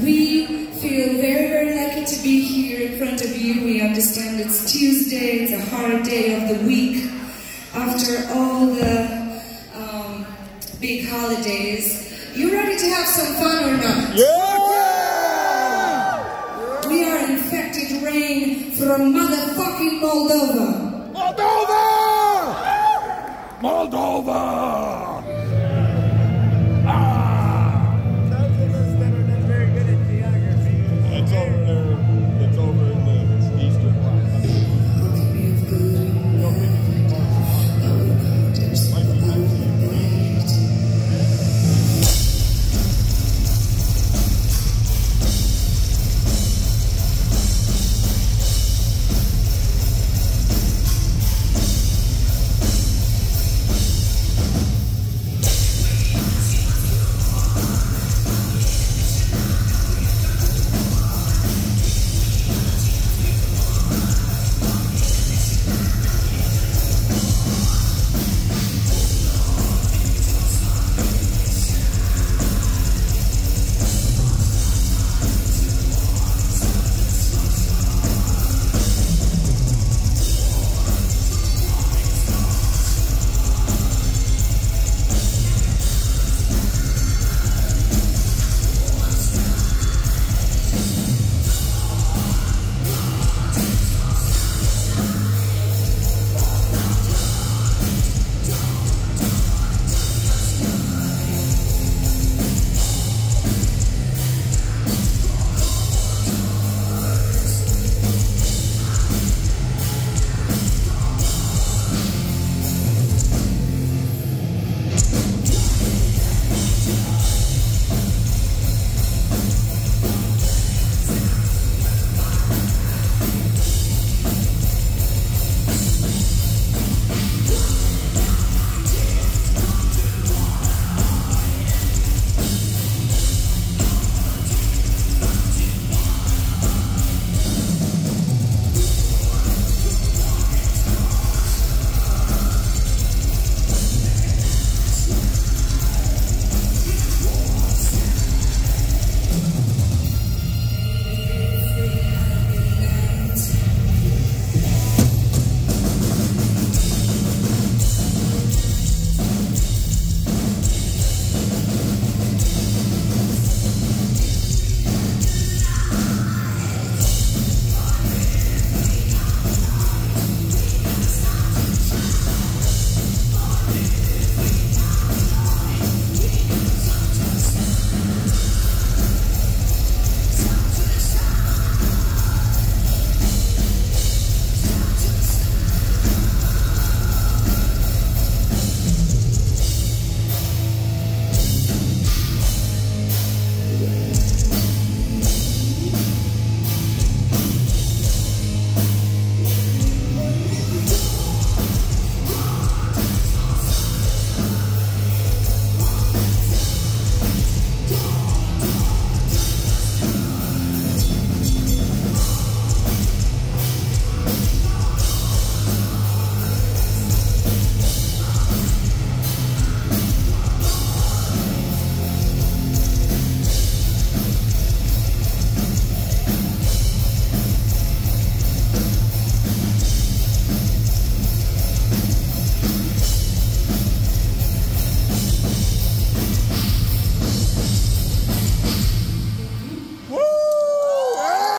We feel very, very lucky to be here in front of you. We understand it's Tuesday, it's a hard day of the week. After all the big holidays, you ready to have some fun or not? Yeah! We are Infected Rain from motherfucking Moldova. Moldova! Moldova!